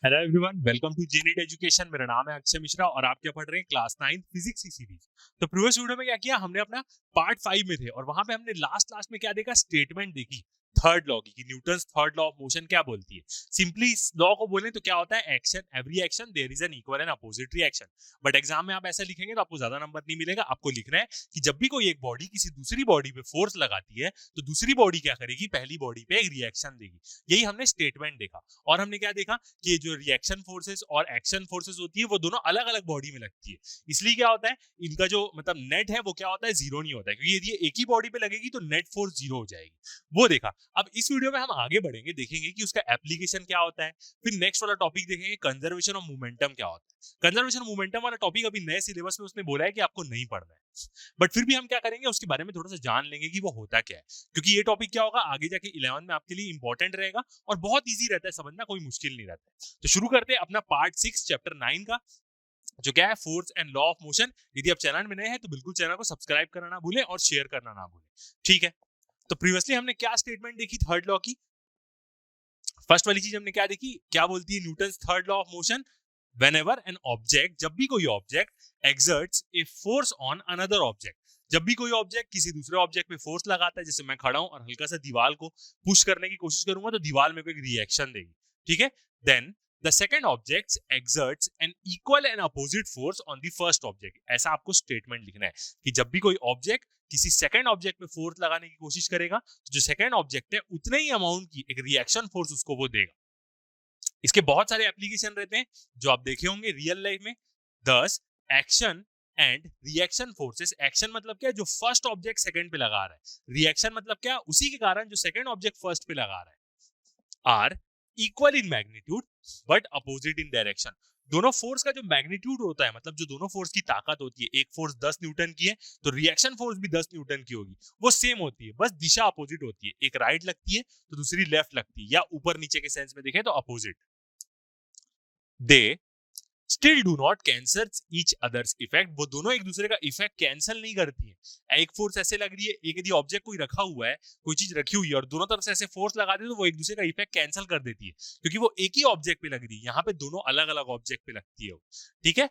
Hello everyone, welcome to जेनीट education. मेरा नाम है अक्षय मिश्रा और आप क्या पढ़ रहे हैं? क्लास 9 फिजिक्स की सीरीज। तो प्रीवियस वीडियो में क्या किया हमने, अपना पार्ट 5 में थे और वहां पे हमने लास्ट में क्या देखा, स्टेटमेंट देखी थर्ड लॉ की कि Newton's third law of motion क्या बोलती है। सिंपली इस लॉ को बोलें तो क्या होता है, action every action there is an equal and opposite reaction. But exam में आप ऐसा लिखेंगे तो आपको ज्यादा नंबर नहीं मिलेगा। आपको लिखना है कि जब भी कोई एक बॉडी किसी दूसरी बॉडी पे फोर्स लगाती है तो दूसरी बॉडी क्या करेगी, पहली बॉडी पे एक रिएक्शन देगी। यही हमने स्टेटमेंट देखा। और हमने क्या देखा कि जो रिएक्शन फोर्सेस और एक्शन फोर्सेस होती है वो दोनों अलग अलग बॉडी में लगती है। इसलिए क्या होता है, इनका जो मतलब नेट है वो क्या होता है, जीरो नहीं होता है, क्योंकि यदि एक ही बॉडी पे लगेगी तो नेट फोर्स जीरो हो जाएगी। वो देखा। अब इस वीडियो में हम आगे बढ़ेंगे, देखेंगे कि उसका एप्लीकेशन क्या होता है। फिर नेक्स्ट वाला टॉपिक देखेंगे, कंजर्वेशन ऑफ मोमेंटम क्या होता है। कंजर्वेशन ऑफ मोमेंटम वाला टॉपिक अभी नए सिलेबस में उसने बोला है कि आपको नहीं पढ़ना है, बट फिर भी हम क्या करेंगे, उसके बारे में थोड़ा सा जान लेंगे कि वो होता क्या है, क्योंकि ये टॉपिक क्या होगा आगे जाके 11 में आपके लिए इंपॉर्टेंट रहेगा और बहुत इजी रहता है समझना, कोई मुश्किल नहीं रहता है। तो शुरू करते हैं अपना पार्ट 6 चैप्टर 9 का, जो क्या है, force and law of motion. यदि आप चैनल में नए हैं तो बिल्कुल चैनल को सब्सक्राइब करना ना भूलें और शेयर करना ना भूलें, ठीक है। तो प्रीवियसली हमने क्या स्टेटमेंट देखी थर्ड लॉ की। फर्स्ट वाली चीज हमने क्या देखी, क्या बोलती है Newton's third law of motion, whenever an object, जब भी कोई object exerts a force on another object, जब भी कोई ऑब्जेक्ट किसी दूसरे ऑब्जेक्ट पे फोर्स लगाता है, जैसे मैं खड़ा हूं और हल्का सा दीवार को पुश करने की कोशिश करूंगा तो दीवार मेरे को एक रिएक्शन देगी, ठीक है। Then the second object exerts an equal and opposite force on the first object. ऐसा आपको स्टेटमेंट लिखना है कि जब भी कोई ऑब्जेक्ट किसी सेकंड ऑब्जेक्ट पे फोर्स लगाने की कोशिश करेगा तो जो सेकंड ऑब्जेक्ट है उतने ही अमाउंट की एक रिएक्शन फोर्स उसको वो देगा। इसके बहुत सारे एप्लीकेशन रहते हैं जो आप देखे होंगे रियल लाइफ में। दस action and reaction forces. Action मतलब क्या है, जो फर्स्ट ऑब्जेक्ट सेकंड पे लगा रहा है। रिएक्शन मतलब क्या, उसी के कारण जो सेकंड ऑब्जेक्ट फर्स्ट पे लगा रहा है। Are equal in magnitude but opposite in direction. दोनों फोर्स का जो मैग्नीट्यूड होता है, मतलब जो दोनों फोर्स की ताकत होती है, एक फोर्स 10 न्यूटन की है तो रिएक्शन फोर्स भी 10 न्यूटन की होगी, वो सेम होती है, बस दिशा अपोजिट होती है। एक राइट लगती है तो दूसरी लेफ्ट लगती है, या ऊपर नीचे के सेंस में देखें तो opposite. They still do not cancel each others effect. वो दोनों एक दूसरे का इफेक्ट कैंसिल नहीं करती है। एक फोर्स ऐसे लग रही है, एक यदि ऑब्जेक्ट कोई रखा हुआ है, कोई चीज रखी हुई है और दोनों तरफ से ऐसे फोर्स लगा दे तो वो एक दूसरे का इफेक्ट कैंसिल कर देती है, क्योंकि वो एक ही ऑब्जेक्ट पे लग रही है। यहाँ पे दोनों अलग अलग ऑब्जेक्ट पे लगती है, ठीक है,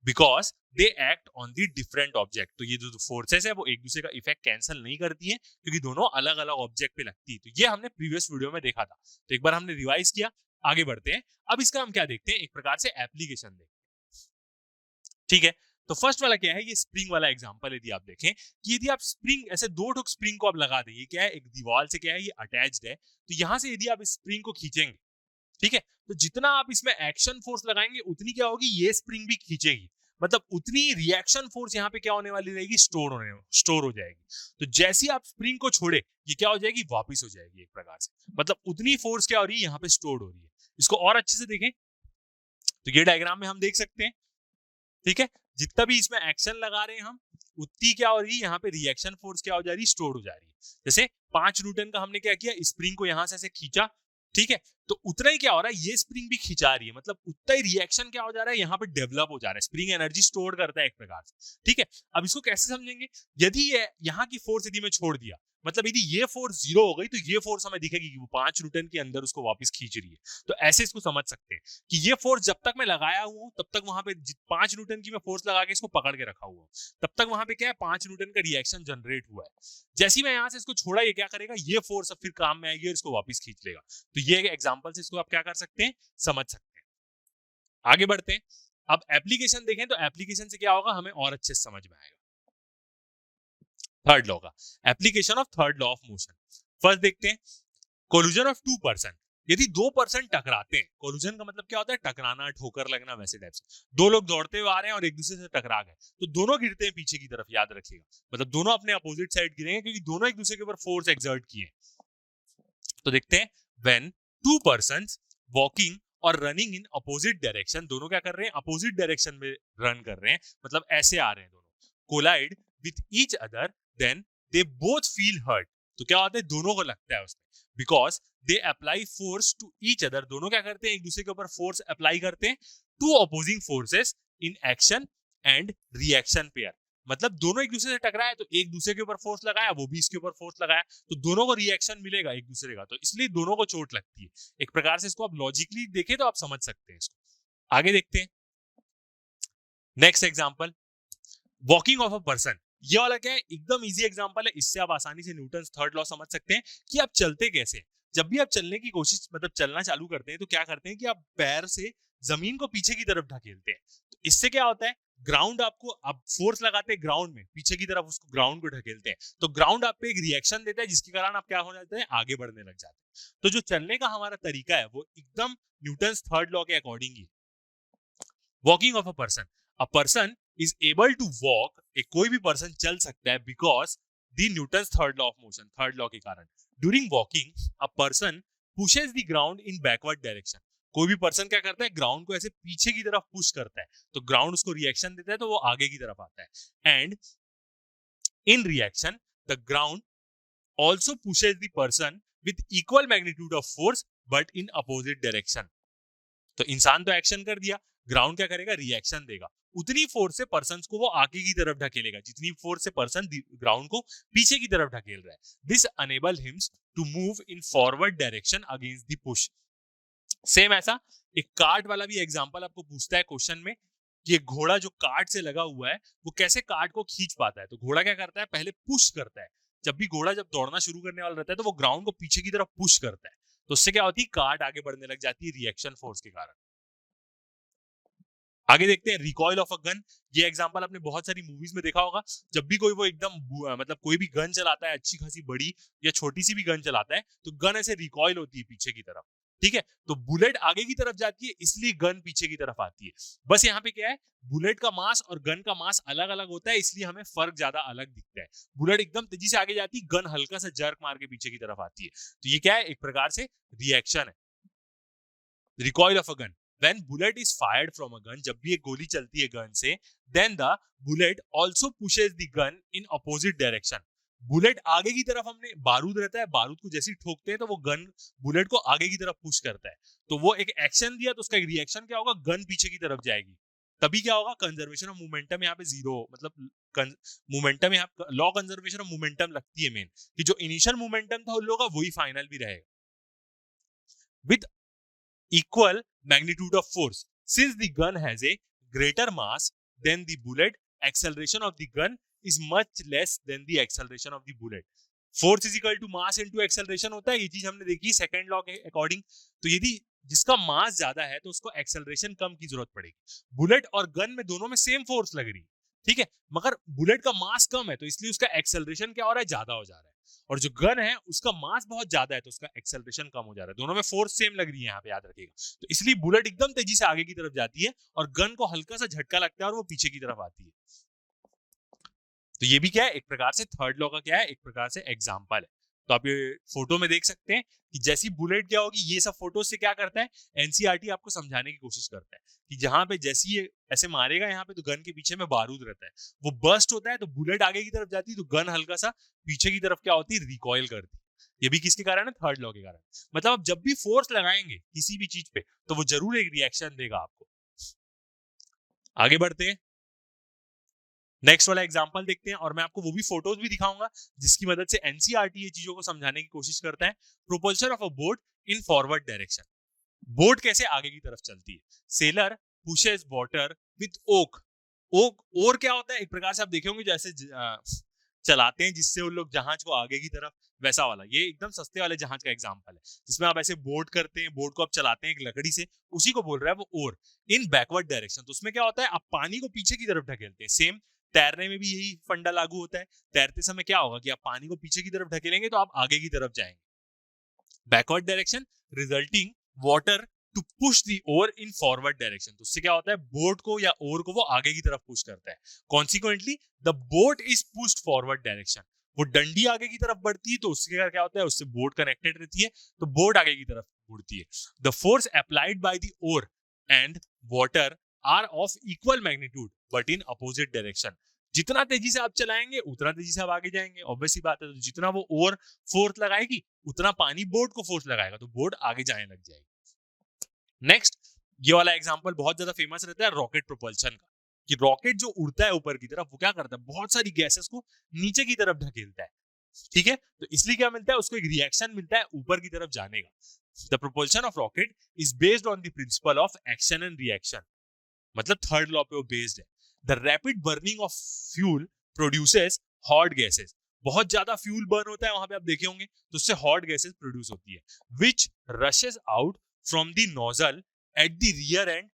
because they act on the different object. तो ये जो फोर्सेस है वो एक दूसरे का इफेक्ट कैंसिल नहीं करती है, क्योंकि दोनों अलग अलग ऑब्जेक्ट पे लगती है। तो ये हमने प्रीवियस वीडियो में देखा था, तो एक बार हमने रिवाइज किया। आगे बढ़ते हैं, अब इसका हम क्या देखते हैं, एक प्रकार से एप्लीकेशन देखते हैं, ठीक है। तो फर्स्ट वाला क्या है, ये स्प्रिंग वाला एग्जांपल। यदि आप देखें कि यदि आप स्प्रिंग ऐसे दो ठोक स्प्रिंग को आप लगा दें, ये क्या है, एक दीवार से क्या है, ये अटैच्ड है, तो यहां से यदि आप इस स्प्रिंग को खींचेंगे, ठीक है, तो जितना आप इसमें एक्शन फोर्स लगाएंगे उतनी क्या होगी, ये स्प्रिंग भी खींचेगी, मतलब उतनी रिएक्शन फोर्स यहाँ पे क्या होने वाली रहेगी, स्टोर हो जाएगी। तो जैसी आप स्प्रिंग को छोड़े ये क्या हो जाएगी, वापिस हो जाएगी एक प्रकार से, मतलब उतनी फोर्स क्या हो रही है, यहाँ पे स्टोर हो रही है। इसको और अच्छे से देखें तो ये डायग्राम में हम देख सकते हैं, ठीक है, जितना भी इसमें एक्शन लगा रहे हैं हम, उतनी क्या हो रही है, यहाँ पे रिएक्शन फोर्स क्या हो जा रही है, स्टोर हो जा रही है। जैसे 5 न्यूटन का हमने क्या किया, स्प्रिंग को यहां से ऐसे खींचा, ठीक है, तो उतना ही क्या हो रहा है, ये स्प्रिंग भी खिंचा रही है, मतलब उतना ही रिएक्शन क्या हो जा रहा है, यहाँ पे डेवलप हो जा रहा है। स्प्रिंग एनर्जी स्टोर करता है एक प्रकार से, ठीक है। अब इसको कैसे समझेंगे, यदि ये यहाँ की फोर्स यदि मैं छोड़ दिया, मतलब यदि ये फोर्स जीरो हो गई तो ये फोर्स हमें दिखेगी कि वो 5 न्यूटन के अंदर उसको वापस खींच रही है। तो ऐसे इसको समझ सकते हैं कि ये फोर्स जब तक मैं लगाया हुआ हूं तब तक वहां पे 5 न्यूटन की मैं फोर्स लगा के इसको पकड़ के रखा हुआ हूं, तब तक वहां पे क्या है, 5 न्यूटन का रिएक्शन जनरेट हुआ है। जैसे ही मैं यहां से इसको छोड़ा, ये क्या करेगा, ये फोर्स अब फिर काम में आएगी और इसको वापस खींच लेगा। तो ये एग्जांपल से इसको आप क्या कर सकते हैं, समझ सकते हैं। आगे बढ़ते हैं, अब एप्लीकेशन देखें तो एप्लीकेशन से क्या होगा हमें और अच्छे से समझ में आएगा। थर्ड लॉ का application of third law of motion. First देखते हैं, कोलिजन ऑफ टू पर्सन। यदि दो पर्सन टकराते हैं, कोलिजन का मतलब क्या होता है, टकराना, ठोकर लगना, वैसे टाइप से। दो लोग दौड़ते हुए आ रहे हैं और एक दूसरे से टकरा गए तो दोनों गिरते हैं पीछे की तरफ, याद रखिएगा, मतलब दोनों अपने अपोजिट साइड गिरेंगे क्योंकि दोनों एक दूसरे के ऊपर फोर्स एक्सर्ट किए। तो देखते हैं, व्हेन टू पर्सन्स वॉकिंग और रनिंग इन अपोजिट डायरेक्शन, दोनों क्या कर रहे हैं, अपोजिट डायरेक्शन में रन कर रहे हैं, मतलब ऐसे आ रहे हैं दोनों, collide with each other, then they both feel hurt. तो क्या होता है, दोनों को लगता है उसमें, because they apply force to each other. दोनों क्या करते हैं, एक दूसरे के ऊपर फोर्स अप्लाई करते हैं, to opposing forces in action and reaction pair. मतलब दोनों एक दूसरे से टकराए तो एक दूसरे के ऊपर फोर्स लगाया, वो भी इसके ऊपर फोर्स लगाया, तो दोनों को रिएक्शन मिलेगा एक दूसरे का, तो इसलिए दोनों को चोट लगती है। एक प्रकार से इसको आप लॉजिकली देखें तो आप समझ सकते हैं इसको। आगे देखते हैं next example, walking of a person. ये वाला क्या है, एकदम इजी एग्जांपल है, इससे आप आसानी से न्यूटन्स थर्ड लॉ समझ सकते हैं कि आप चलते कैसे। जब भी आप चलने की कोशिश मतलब चलना चालू करते हैं तो क्या करते हैं कि आप पैर से जमीन को पीछे की तरफ ढकेलते हैं। तो इससे क्या होता है, ग्राउंड आपको, आप फोर्स लगाते हैं ग्राउंड में पीछे की तरफ, उसको ग्राउंड को ढकेलते हैं, तो ग्राउंड आप पे एक रिएक्शन देता है जिसके कारण आप क्या हो जाते हैं, आगे बढ़ने लग जाते हैं। तो जो चलने का हमारा तरीका है वो एकदम न्यूटन्स थर्ड लॉ के अकॉर्डिंग ही। Walking of a person is able to walk, एक कोई भी पर्सन चल सकता है because the Newton's third law of motion, third law के कारण। During walking a person pushes the ground in backward direction, कोई भी पर्सन क्या करता है, ग्राउंड को ऐसे पीछे की तरफ पुश करता है, तो ग्राउंड उसको रिएक्शन देता है तो वो आगे की तरफ आता है। And in reaction the ground also pushes the person with equal magnitude of force but in opposite direction. तो इंसान तो एक्शन कर दिया, ग्राउंड क्या करेगा, रिएक्शन देगा, उतनी फोर्स से पर्सन को वो आगे की तरफ ढकेलेगा जितनी फोर्स से पर्सन ग्राउंड को पीछे की तरफ ढकेल रहा है। This enable him to move in forward direction against the push. Same ऐसा एक कार्ट वाला भी एग्जांपल आपको पूछता है क्वेश्चन में कि एक घोड़ा जो कार्ट से लगा हुआ है वो कैसे कार्ट को खींच पाता है। तो घोड़ा क्या करता है, पहले पुश करता है, जब भी घोड़ा जब दौड़ना शुरू करने वाला रहता है तो वो ग्राउंड को पीछे की तरफ पुश करता है, तो उससे क्या होती है, कार्ट आगे बढ़ने लग जाती है रिएक्शन फोर्स के कारण। आगे देखते हैं रिकॉइल ऑफ अ गन। ये एग्जांपल आपने बहुत सारी मूवीज में देखा होगा, जब भी कोई वो एकदम मतलब कोई भी गन चलाता है, अच्छी खासी बड़ी या छोटी सी भी गन चलाता है, तो गन ऐसे रिकॉइल होती है पीछे की तरफ, ठीक है। तो बुलेट आगे की तरफ जाती है इसलिए गन पीछे की तरफ आती है। बस यहाँ पे क्या है, बुलेट का मास और गन का मास अलग अलग होता है, इसलिए हमें फर्क ज्यादा अलग दिखता है। बुलेट एकदम तेजी से आगे जाती है, गन हल्का सा जर्क मार के पीछे की तरफ आती है। तो ये क्या है, एक प्रकार से रिएक्शन है। Recoil of a gun, when bullet is fired from a gun, जब भी एक गोली चलती है गन से, then the bullet also pushes the gun in opposite direction। Bullet आगे की तरफ, हमने बारूद रहता है, बारूद को जैसे ठोकते हैं तो वो गन बुलेट को आगे की तरफ पुश करता है, तो वो एक एक्शन दिया तो उसका एक रिएक्शन क्या होगा, गन पीछे की तरफ जाएगी, तभी क्या होगा, कंजर्वेशन ऑफ मोमेंटम यहाँ पे जीरो, मतलब मोमेंटम यहाँ लॉ कंजर्वेशन ऑफ मोमेंटम लगती है मेन, कि जो इनिशियल मोमेंटम था उन लोगों का वही फाइनल भी रहेगा। With equal magnitude of force, since the gun has a greater mass than the bullet, acceleration of the gun is much less than the acceleration of the bullet। force is equal to mass into acceleration होता है, ये चीज हमने देखी second law के according. तो यदि जिसका मास ज्यादा है तो उसको एक्सेलरेशन कम की जरूरत पड़ेगी। बुलेट और गन में दोनों में सेम फोर्स लग रही है, ठीक है, मगर बुलेट का मास कम है तो इसलिए उसका एक्सेलरेशन क्या हो रहा है, ज्यादा हो जा रहा है, और जो गन है उसका मास बहुत ज्यादा है तो उसका एक्सेलरेशन कम हो जा रहा है। दोनों में फोर्स सेम लग रही है यहाँ पे, याद रखिएगा। तो इसलिए बुलेट एकदम तेजी से आगे की तरफ जाती है और गन को हल्का सा झटका लगता है और वो पीछे की तरफ आती है। तो ये भी क्या है, एक प्रकार से थर्ड लॉ का क्या है, एक प्रकार से एग्जाम्पल है। तो आप ये फोटो में देख सकते हैं कि जैसी बुलेट क्या होगी, ये सब फोटो से क्या करता है, एनसीईआरटी आपको समझाने की कोशिश करता है कि जहां पे जैसी ये ऐसे मारेगा यहाँ पे तो गन के पीछे में बारूद रहता है, वो बर्स्ट होता है तो बुलेट आगे की तरफ जाती है तो गन हल्का सा पीछे की तरफ क्या होती है, रिकॉइल करती है। ये भी किसके कारण है, थर्ड लॉ के कारण। मतलब आप जब भी फोर्स लगाएंगे किसी भी चीज पे तो वो जरूर एक रिएक्शन देगा आपको। आगे बढ़ते हैं, नेक्स्ट वाला एग्जांपल देखते हैं और मैं आपको वो भी फोटोज भी दिखाऊंगा जिसकी मदद से एनसीईआरटी ये चीजों को समझाने की कोशिश करता है। Propulsion of a boat in forward direction, boat कैसे आगे की तरफ चलती है। Sailor pushes water with oar, ओर क्या होता है, एक प्रकार से आप देखे होंगे जैसे चलाते हैं जिससे उन लोग जहाज को आगे की तरफ, वैसा वाला। ये एकदम सस्ते वाले जहाज का एग्जांपल है जिसमें आप ऐसे बोट करते हैं, बोट को आप चलाते हैं एक लकड़ी से, उसी को बोल रहा है वो ओर। इन बैकवर्ड डायरेक्शन, तो उसमें क्या होता है, आप पानी को पीछे की तरफ ढकेलते हैं। सेम तैरने में भी यही फंडा लागू होता है, तैरते समय क्या होगा कि आप पानी को पीछे की तरफ ढकेलेंगे तो आप आगे की तरफ जाएंगे। Backward direction resulting water to push the oar in forward direction, तो उससे क्या होता है, बोट को या ओर को वो आगे की तरफ पुश करता है। Consequently the boat is pushed forward direction, वो डंडी आगे की तरफ बढ़ती है तो उससे क्या होता है, उससे बोट कनेक्टेड रहती है तो बोट आगे की तरफ मुड़ती है। The force applied by the oar and water are of equal magnitude but in opposite direction, जितना तेजी से आप चलाएंगे उतना तेजी से आप आगे जाएंगे, ऑब्वियस सी बात है। तो जितना वो ओर फोर्स लगाएगी उतना पानी बोट को फोर्स लगाएगा तो बोट आगे जाने लग जाएगी। नेक्स्ट, ये वाला एग्जांपल बहुत ज्यादा फेमस रहता है रॉकेट प्रोपल्शन का। कि रॉकेट जो उड़ता है ऊपर की तरफ वो क्या करता है, बहुत सारी गैसेस को नीचे की तरफ ढकेलता है, ठीक है। तो इसलिए क्या मिलता है उसको, एक रिएक्शन मिलता है ऊपर की तरफ जाने का। The propulsion of rocket is based on the principle of action and reaction, मतलब थर्ड लॉ पे वो बेस्ड है। The rapid burning of fuel produces hot gases, बहुत ज्यादा फ्यूल बर्न होता है वहां पे आप देखे होंगे, तो उससे हॉट गैसेस प्रोड्यूस होती है, which rushes out from the nozzle at the rear end.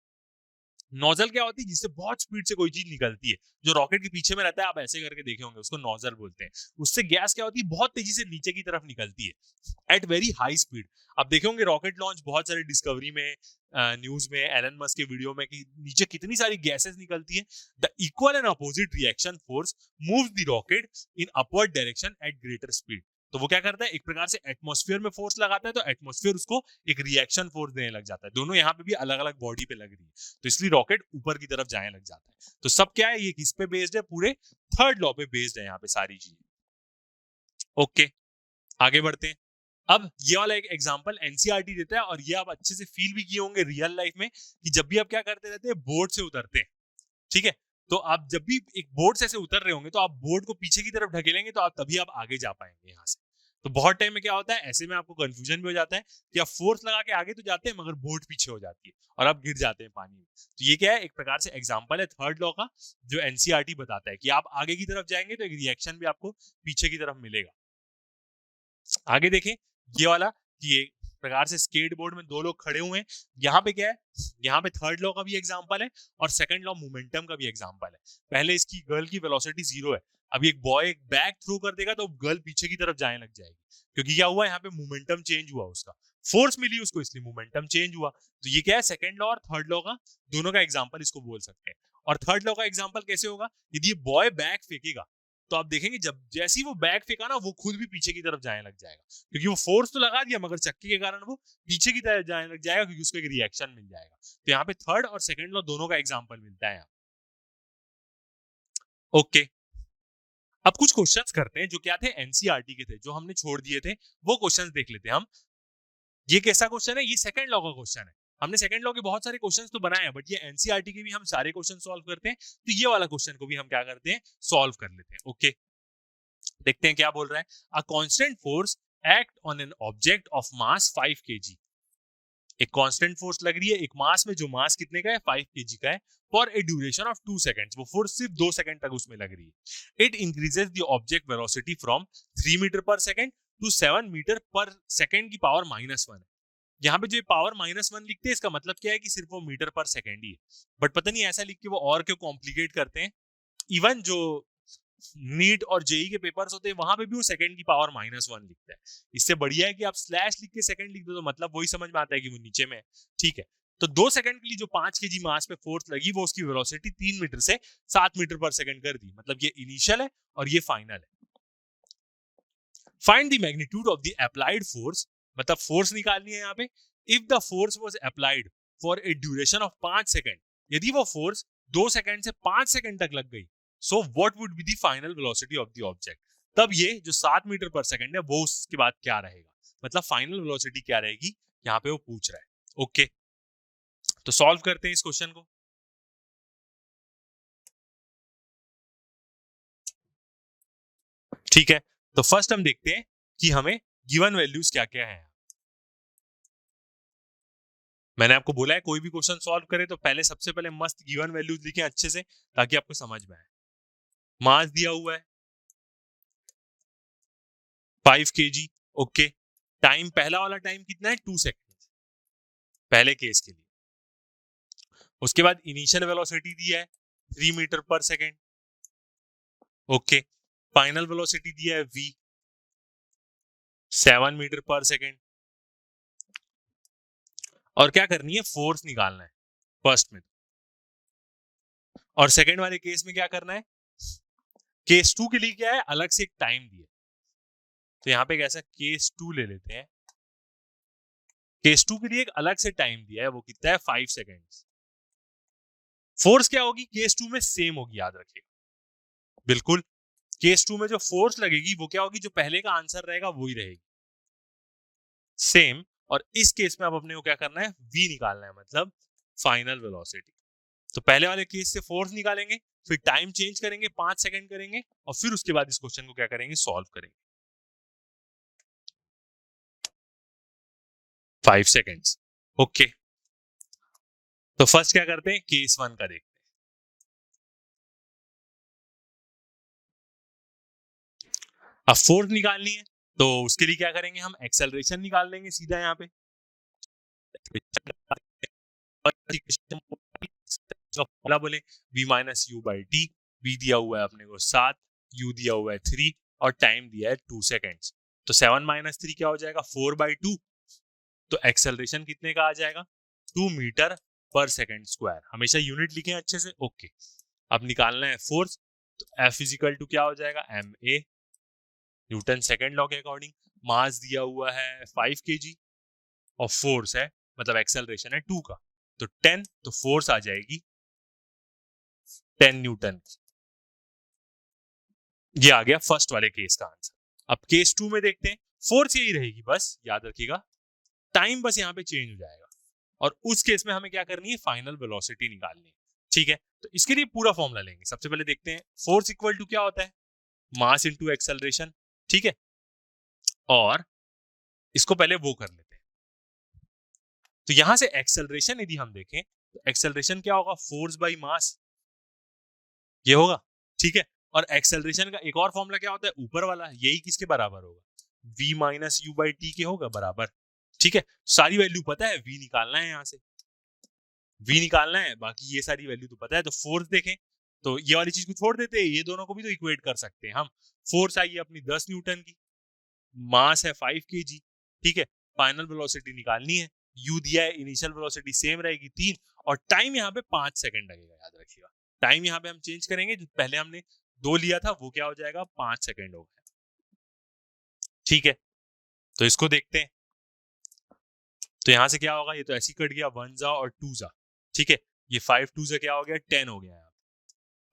Nozzle क्या होती है, जिससे बहुत स्पीड से कोई चीज निकलती है, जो रॉकेट के पीछे में रहता है, आप ऐसे करके देखे होंगे, उसको नोजल बोलते हैं। उससे गैस क्या होती है, बहुत तेजी से नीचे की तरफ निकलती है एट वेरी हाई स्पीड। आप देखे होंगे रॉकेट लॉन्च बहुत सारे डिस्कवरी में, न्यूज में, एलन मस्क के वीडियो में, कि नीचे कितनी सारी गैसेस निकलती है। The equal and opposite reaction force moves the rocket in upward direction at greater speed. तो वो क्या करता है, एक प्रकार से एटमॉस्फेयर में फोर्स लगाता है, तो एटमॉस्फेयर उसको एक रिएक्शन फोर्स देने लग जाता है। दोनों यहाँ पे भी अलग अलग बॉडी पे लग रही है, तो इसलिए रॉकेट ऊपर की तरफ जाने लग जाता है। तो सब क्या है, ये किस पे बेस्ड है, पूरे थर्ड लॉ पे बेस्ड है यहाँ पे सारी चीजें। ओके, आगे बढ़ते हैं। अब ये वाला एक एग्जांपल एनसीईआरटी देता है, और ये आप अच्छे से फील भी किए होंगे रियल लाइफ में, कि जब भी आप क्या करते रहते हैं, बोर्ड से उतरते हैं, ठीक है। तो आप जब भी एक बोर्ड से ऐसे उतर रहे होंगे, तो आप बोर्ड को पीछे की तरफ ढकेलेंगे, तो आप तभी आप आगे जा पाएंगे यहाँ से। तो बहुत टाइम में क्या होता है, ऐसे में आपको कंफ्यूजन भी हो जाता है कि आप फोर्स लगा के आगे तो जाते हैं, मगर बोर्ड पीछे हो जाती है और आप गिर जाते हैं पानी में। तो ये क्या है, एक प्रकार से एग्जांपल है थर्ड लॉ का, जो एनसीईआरटी बताता है कि आप आगे की तरफ जाएंगे तो एक रिएक्शन भी आपको पीछे की तरफ मिलेगा। आगे देखें ये वाला, कि एक प्रकार से स्केट बोर्ड में दो लोग खड़े हुए हैं। यहाँ पे क्या है, यहाँ पे थर्ड लॉ का भी एग्जांपल है और सेकंड लॉ मोमेंटम का भी एग्जांपल है। पहले इसकी गर्ल की वेलोसिटी 0 है, अभी एक बॉय एक बैग थ्रो कर देगा तो गर्ल पीछे की तरफ जाने लग जाएगी, क्योंकि क्या हुआ, यहाँ पे मोमेंटम चेंज हुआ, उसका फोर्स मिली उसको, इसलिए मोमेंटम चेंज हुआ। तो ये क्या है, सेकंड लॉ और थर्ड लॉ का दोनों का एग्जाम्पल इसको बोल सकते हैं। और थर्ड लॉ का एग्जाम्पल कैसे होगा, यदि ये बॉय बैग फेंकेगा, तो आप देखेंगे जब जैसे ही वो बैग फेंका ना, वो खुद भी पीछे की तरफ जाने लग जाएगा, क्योंकि वो फोर्स तो लगा दिया, मगर चक्के के कारण वो पीछे की तरफ जाने लग जाएगा, क्योंकि उसको एक रिएक्शन मिल जाएगा। तो यहाँ पे थर्ड और सेकंड लॉ दोनों का एग्जांपल मिलता है यहाँ। ओके, अब कुछ क्वेश्चंस करते हैं जो क्या थे, एनसीईआरटी के थे, जो हमने छोड़ दिए थे, वो क्वेश्चंस देख लेते हैं हम। ये कैसा क्वेश्चन है, ये सेकंड लॉ का क्वेश्चन है। हमने सेकंड लॉ के बहुत सारे क्वेश्चंस तो बनाए हैं, बट ये एनसीईआरटी के भी हम सारे क्वेश्चन सॉल्व करते हैं, तो ये वाला क्वेश्चन को भी हम क्या करते हैं, सॉल्व कर लेते हैं। ओके, देखते हैं क्या बोल रहा है। A constant force act on an object of mass 5 kg। एक कांस्टेंट फोर्स लग रही है एक मास में, जो मास कितने का है, 5 kg का है, for a duration of 2 seconds. वो फोर्स सिर्फ 2 सेकंड तक उसमें लग रही है। It increases the object velocity from 3 metre per second to 7 metre per second की पावर -1 है। यहाँ पे जो पावर -1 लिखते हैं, इसका मतलब क्या है कि सिर्फ वो मीटर पर सेकंड ही है, बट पता नहीं ऐसा लिख के वो और क्यों कॉम्प्लिकेट करते हैं। इवन जो नीट और जेई के पेपर्स होते हैं, वहां पे भी वो सेकंड की पावर -1 लिखता है। इससे बढ़िया है कि आप स्लैश लिख के सेकंड लिख दो, तो मतलब वही समझ में आता है कि वो नीचे में है, ठीक है। तो 2 सेकंड के लिए जो 5 kg मास पे फोर्स लगी, वो उसकी वेलोसिटी 3 मीटर से 7 मीटर पर सेकंड कर दी, मतलब ये इनिशियल है और ये फाइनल है। Find the magnitude of the applied force, मतलब फोर्स निकालनी है यहाँ पे। If the force was applied for a duration of 5 second, यदि वो फोर्स 2 सेकंड से 5 सेकंड तक लग गई, so what would be the final velocity of the object. तब ये जो 7 मीटर पर सेकंड है, वो उसके बाद क्या रहेगा, मतलब फाइनल वेलोसिटी क्या रहेगी, यहाँ पे वो पूछ रहा है। ओके, तो सॉल्व करते हैं इस क्वेश्चन को। ठीक है, तो फर्स्ट हम देखते हैं कि हमें गिवन वैल्यूज क्या क्या है। मैंने आपको बोला है कोई भी क्वेश्चन सॉल्व करे तो पहले सबसे पहले मस्त गिवन वैल्यूज लिखें अच्छे से, ताकि आपको समझ में आए। मास दिया हुआ है 5 kg। ओके, टाइम, पहला वाला टाइम कितना है, 2 सेकंड पहले केस के लिए। उसके बाद इनिशियल वेलोसिटी दिया है 3 metre per second. Okay, final velocity दिया है v 7 मीटर पर सेकंड। और क्या करनी है, फोर्स निकालना है फर्स्ट में, और सेकंड वाले केस में क्या करना है, केस 2 के लिए क्या है, अलग से एक टाइम दिया। तो यहाँ पे कैसा केस 2 ले लेते हैं। केस 2 के लिए एक अलग से टाइम दिया है, वो कितना है, 5 सेकेंड। फोर्स क्या होगी, केस 2 में सेम होगी, याद रखिएगा बिल्कुल। केस 2 में जो फोर्स लगेगी वो क्या होगी, जो पहले का आंसर रहेगा वही रहेगी, सेम। और इस केस में अब अपने को क्या करना है, v निकालना है, मतलब फाइनल वेलोसिटी। तो पहले वाले केस से फोर्स निकालेंगे, फिर टाइम चेंज करेंगे, 5 सेकंड करेंगे, और फिर उसके बाद इस क्वेश्चन को क्या करेंगे, सॉल्व करेंगे। 5 सेकेंड्स। ओके, तो फर्स्ट क्या करते हैं, केस 1 का देखते हैं। अब फोर्स निकालनी है, तो उसके लिए क्या करेंगे, हम एक्सेलरेशन निकाल लेंगे सीधा यहाँ पे। बोले v minus you by T, v दिया हुआ है अपने को 7, u दिया हुआ है 3 और टाइम दिया है 2 सेकेंड्स। तो 7 माइनस 3 क्या हो जाएगा, 4/2। तो एक्सेलरेशन कितने का आ जाएगा, 2 मीटर पर सेकेंड स्क्वायर। हमेशा यूनिट लिखें अच्छे से। ओके, अब निकालना है फोर्स, तो F इजिकल टू क्या हो जाएगा, ma न्यूटन सेकेंड लॉ के अकॉर्डिंग। मास दिया हुआ है 5 kg और फोर्स है, मतलब एक्सेलरेशन है 2 का, तो 10, तो फोर्स आ जाएगी 10 न्यूटन। ये आ गया फर्स्ट वाले केस का आंसर। अब केस 2 में देखते हैं, फोर्स यही रहेगी, बस याद रखिएगा, टाइम बस यहाँ पे चेंज हो जाएगा। और उस केस में हमें क्या करनी है, फाइनल वेलोसिटी निकालनी है। ठीक है, तो इसके लिए पूरा फॉर्मूला लेंगे। सबसे पहले देखते हैं, फोर्स इक्वल टू क्या होता है, मास इनटू एक्सेलरेशन। ठीक है, और इसको पहले वो कर लेते हैं। तो यहां से एक्सेलरेशन यदि हम देखें, तो एक्सेलरेशन क्या होगा, फोर्स बाई मास, ये होगा। ठीक है, और एक्सेलरेशन का एक और फॉर्मूला क्या होता है, ऊपर वाला, यही किसके बराबर होगा, v minus you by T के होगा बराबर। ठीक है, सारी वैल्यू पता है, v निकालना है, यहाँ से v निकालना है, बाकी ये सारी वैल्यू तो पता है। तो फोर्स देखें, तो ये वाली चीज को छोड़ देते हैं, ये दोनों को भी तो इक्वेट कर सकते हैं हम। फोर्स आई है अपनी 10 न्यूटन की, मास है 5 kg। ठीक है, फाइनल वेलोसिटी निकालनी है, u दिया है, इनिशियल वेलोसिटी सेम रहेगी 3, और टाइम यहाँ पे 5 सेकंड लगेगा, याद रखिएगा। टाइम यहाँ पे हम चेंज करेंगे, जो पहले हमने 2 लिया था वो क्या हो जाएगा, 5 सेकंड हो गया। ठीक है, तो इसको देखते हैं। तो यहां से क्या होगा, ये तो ऐसी कट गया, 1 जा और 2 जा। ठीक है, ये 5 2 जा क्या हो गया, 10 हो गया,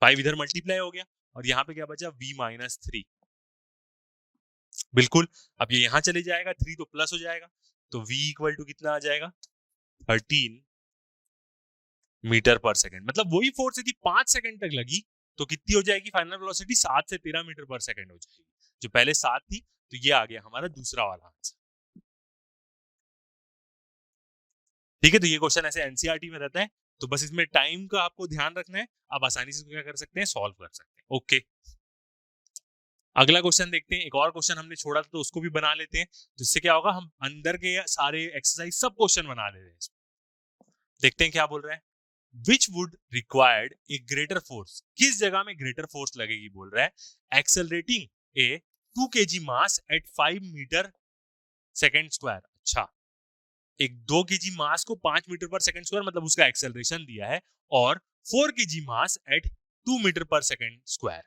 5 इधर मल्टीप्लाई हो गया, और यहाँ पे क्या बचा, v माइनस 3। बिल्कुल, अब ये यहाँ चले जाएगा, 3 तो प्लस हो जाएगा, तो v इक्वल टू कितना आ जाएगा, 13 मीटर पर सेकंड। मतलब वही फोर्स यदि 5 सेकंड तक लगी, तो कितनी हो जाएगी फाइनल वेलोसिटी, 7 से 13 मीटर पर सेकंड हो जाएगी। जो पहले 7 थी, तो ये आ गया हमारा दूसरा वाला आंसर। ठीक है, तो ये क्वेश्चन ऐसे एनसीईआरटी में रहता है, तो बस इसमें टाइम का आपको ध्यान रखना है। आप आसानी से क्या कर सकते हैं, सॉल्व कर सकते हैं। ओके, अगला क्वेश्चन देखते हैं। एक और क्वेश्चन हमने छोड़ा था, तो उसको भी बना लेते हैं, जिससे क्या होगा, हम अंदर के सारे एक्सरसाइज सब क्वेश्चन बना लेते हैं। देखते हैं क्या बोल रहे हैं, which would required a greater force, किस जगह में ग्रेटर फोर्स लगेगी, बोल रहा है accelerating a 2 kg mass at 5 metre second square. अच्छा, एक 2 kg मास को 5 मीटर पर सेकेंड स्क्वायर, मतलब उसका एक्सेलरेशन दिया है, और 4 kg मास एट 2 मीटर पर सेकेंड स्क्वायर।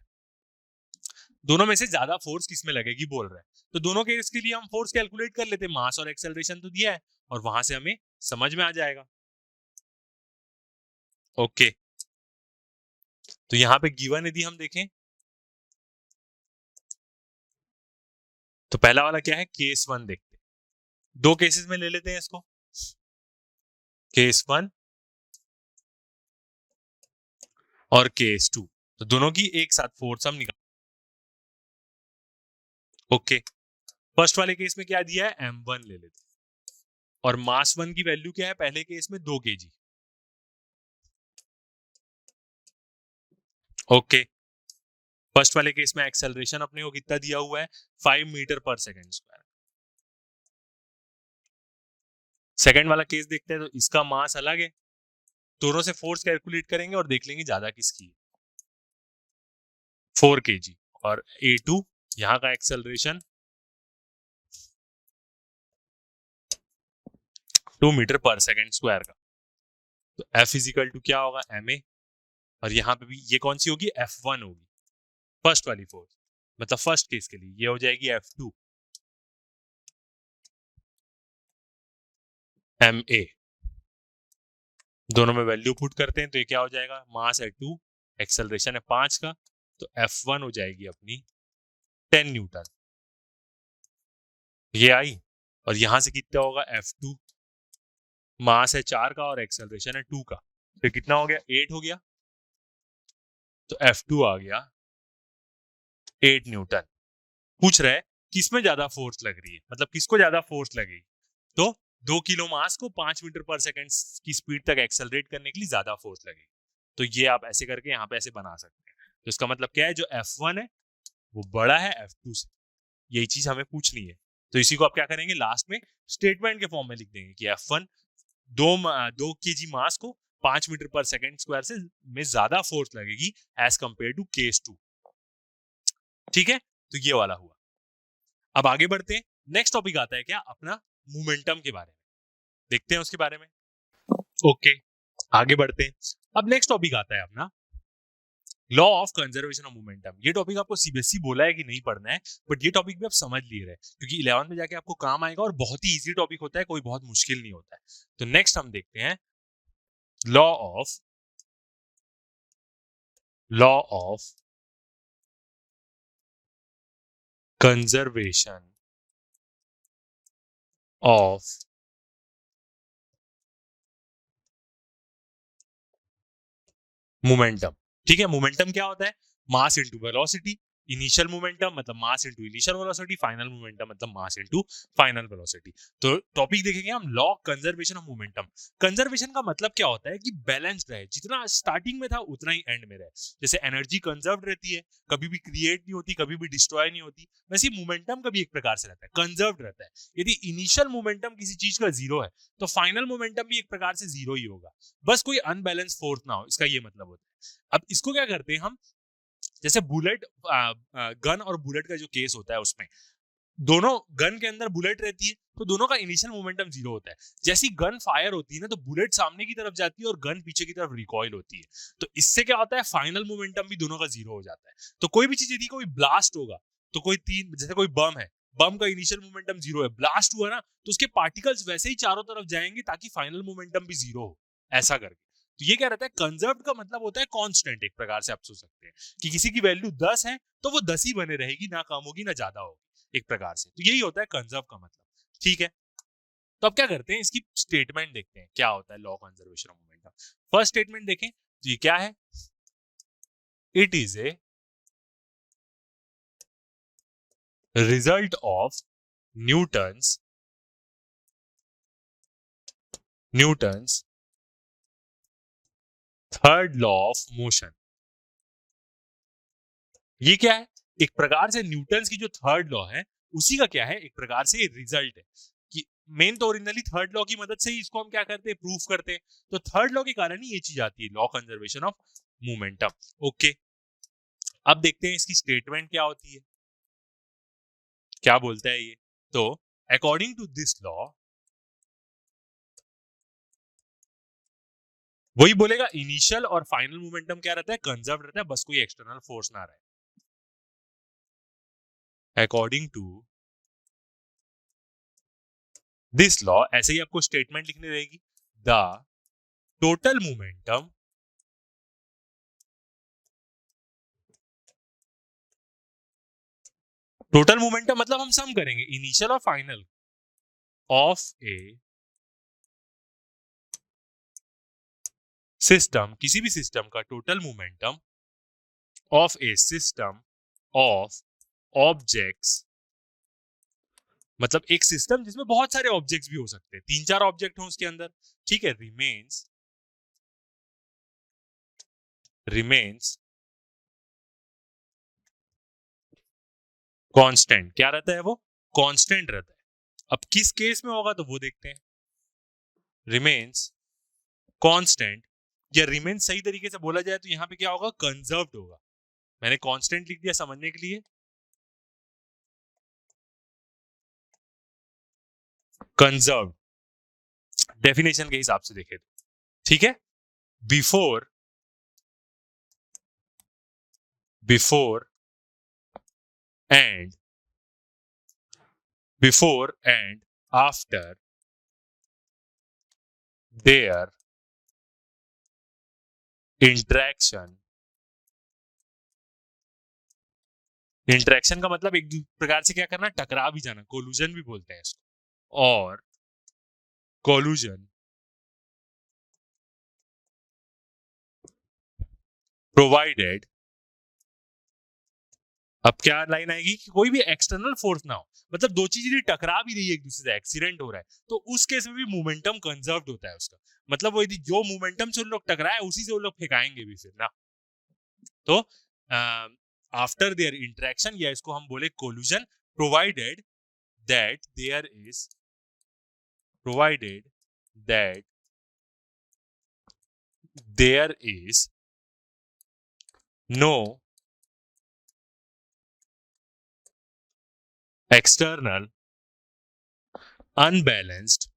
दोनों में से ज्यादा फोर्स किस में लगेगी, बोल रहा है। तो दोनों केस के लिए हम फोर्स कैलकुलेट कर लेते हैं, मास और एक्सेलरेशन तो दिया है, और वहां से हमें समझ में आ जाएगा। ओके, तो यहां पे गिवन यदि हम देखें, तो पहला वाला क्या है, केस 1 देखते हैं। 2 केसेस में ले लेते हैं इसको, केस 1 और केस 2, तो दोनों की एक साथ फोर्स हम निकाल। ओके, फर्स्ट वाले केस में क्या दिया है, m1 ले लेते हैं, और मास 1 की वैल्यू क्या है, पहले केस में 2 kg। ओके, फर्स्ट वाले केस में एक्सेलरेशन अपने को कितना दिया हुआ है, 5 मीटर पर सेकेंड स्क्वायर। सेकेंड वाला केस देखते हैं, तो इसका मास अलग है, दोनों से फोर्स कैलकुलेट करेंगे और देख लेंगे ज्यादा किसकी है, 4 kg, और A2 यहाँ का एक्सेलरेशन 2 मीटर पर सेकेंड स्क्वायर का। तो F इजिकल टू क्या होगा, ma, और यहाँ पे भी ये कौन सी होगी, F1 होगी, फर्स्ट वाली फोर्स, मतलब फर्स्ट केस के लिए ये हो जाएगी F2 ma। दोनों में वैल्यू पुट करते हैं, तो ये क्या हो जाएगा, मास है 2, एक्सेलरेशन है 5 का, तो F1 हो जाएगी अपनी 10 न्यूटन, ये आई। और यहां से कितना होगा, F2 मास है 4 का और एक्सेलरेशन है 2 का, तो कितना हो गया, 8 हो गया, तो F2 आ गया 8 न्यूटन। पूछ रहा है किसमें ज्यादा फोर्स लग रही है, मतलब किसको ज्यादा फोर्स लगेगी, तो 2 किलो मास को 5 मीटर पर सेकंड की स्पीड तक एक्सेलरेट करने के लिए ज्यादा फोर्स लगेगी। तो ये आप ऐसे करके यहाँ पे ऐसे बना सकते हैं। तो इसका मतलब क्या है, जो F1 है वो बड़ा है F2 से, यही चीज हमें पूछनी है। तो इसी को आप क्या करेंगे, लास्ट में स्टेटमेंट के फॉर्म में लिख देंगे कि F1 दो केजी मास को 5 मीटर पर सेकंड स्क्वायर से में ज्यादा फोर्स लगेगी एज कंपेयर टू केस 2। ठीक है, तो ये वाला हुआ। अब आगे बढ़ते हैं, नेक्स्ट टॉपिक आता है क्या अपना मोमेंटम के बारे में, देखते हैं उसके बारे में। ओके, आगे बढ़ते हैं। अब नेक्स्ट टॉपिक आता है अपना law of conservation of momentum. ये टॉपिक आपको सीबीएसई बोला है कि नहीं पढ़ना है, बट ये टॉपिक भी आप समझ लिए रहे, क्योंकि 11th में जाके आपको काम आएगा और बहुत ही इजी टॉपिक होता है, कोई बहुत मुश्किल नहीं होता है। तो नेक्स्ट हम देखते हैं law of conservation of momentum. ठीक है, मोमेंटम क्या होता है, mass into velocity. Initial momentum मतलब mass into initial velocity, final momentum मतलब मास इनटू फाइनल वेलोसिटी। तो टॉपिक देखेंगे हम law conservation of momentum. Conservation का मतलब क्या होता है कि बैलेंस्ड रहे, जितना स्टार्टिंग में था उतना ही एंड में रहे। जैसे एनर्जी कंजर्व रहती है, कभी भी क्रिएट नहीं होती, कभी भी डिस्ट्रॉय नहीं होती, वैसे मोमेंटम का भी एक प्रकार से रहता है, कंजर्व रहता है। यदि इनिशियल मोमेंटम किसी चीज का जीरो है तो फाइनल मोमेंटम भी एक प्रकार से जीरो ही होगा, बस कोई अनबैलेंस फोर्स ना हो, इसका ये मतलब होता है। अब इसको क्या करते हैं हम, जैसे बुलेट, गन और बुलेट का जो केस होता है उसमें दोनों गन के अंदर बुलेट रहती है, तो दोनों का इनिशियल मोमेंटम जीरो होता है। जैसी गन फायर होती है ना, तो बुलेट सामने की तरफ जाती है और गन पीछे की तरफ रिकॉइल होती है। तो इससे क्या होता है, फाइनल मोमेंटम भी दोनों का जीरो हो जाता है। तो कोई भी चीज, यदि कोई ब्लास्ट होगा तो कोई तीन, जैसे कोई बम है, बम का इनिशियल मोमेंटम जीरो है, ब्लास्ट हुआ ना तो उसके पार्टिकल्स वैसे ही चारों तरफ जाएंगे ताकि फाइनल मोमेंटम भी जीरो हो, ऐसा करके। तो ये क्या रहता है, कंजर्व्ड का मतलब होता है कांस्टेंट, एक प्रकार से आप सोच सकते हैं कि किसी की वैल्यू 10 है तो वो 10 ही बने रहेगी, ना कम होगी ना ज्यादा होगी, एक प्रकार से। तो यही होता है कंजर्व का मतलब। ठीक है, तो अब क्या करते हैं, इसकी स्टेटमेंट देखते हैं क्या होता है law conservation of momentum. First statement देखें तो ये क्या है, it is a result of Newton's third law of motion. ये क्या है, एक प्रकार से न्यूटन की जो थर्ड लॉ है उसी का क्या है, एक प्रकार से रिजल्ट है। कि मेन तो ओरिजिनली थर्ड लॉ की मदद से ही इसको हम क्या करते हैं, प्रूफ करते हैं। तो थर्ड लॉ के कारण ही ये चीज आती है, law conservation of momentum. Okay, अब देखते हैं इसकी स्टेटमेंट क्या होती है, क्या बोलता है ये। तो अकॉर्डिंग टू दिस लॉ, वही बोलेगा इनिशियल और फाइनल मोमेंटम क्या रहता है, कंजर्व रहता है, बस कोई एक्सटर्नल फोर्स ना रहे। अकॉर्डिंग टू दिस लॉ, ऐसे ही आपको स्टेटमेंट लिखनी रहेगी, the total momentum total momentum मतलब हम सम करेंगे इनिशियल और फाइनल ऑफ ए सिस्टम, किसी भी सिस्टम का total momentum of A system of objects, मतलब एक सिस्टम जिसमें बहुत सारे ऑब्जेक्ट्स भी हो सकते हैं, 3-4 ऑब्जेक्ट हो उसके अंदर। ठीक है, रिमेन्स कांस्टेंट। क्या रहता है वो, कांस्टेंट रहता है। अब किस केस में होगा तो वो देखते हैं, रिमेन्स कांस्टेंट, या रिमेन्स सही तरीके से बोला जाए तो यहाँ पे क्या होगा, कंजर्व्ड होगा। मैंने कांस्टेंट लिख दिया समझने के लिए, कंजर्व डेफिनेशन के हिसाब से देखे तो। ठीक है, before before and after their interaction, interaction का मतलब एक प्रकार से क्या करना, टकरा भी जाना, कोलूजन भी बोलते हैं इसको, और कोलूजन प्रोवाइडेड, अब क्या लाइन आएगी कि कोई भी एक्सटर्नल फोर्स ना हो, मतलब दो चीजें टकरा भी रही है एक दूसरे से, एक्सीडेंट हो रहा है, तो उस केस में भी मोमेंटम कंजर्व्ड होता है उसका, मतलब वो यदि जो मोमेंटम से उन लोग टकराए उसी से वो लोग फेंकाएंगे भी फिर ना। तो आफ्टर देयर इंटरेक्शन, या इसको हम बोले collision, provided that there is provided that there is no external unbalanced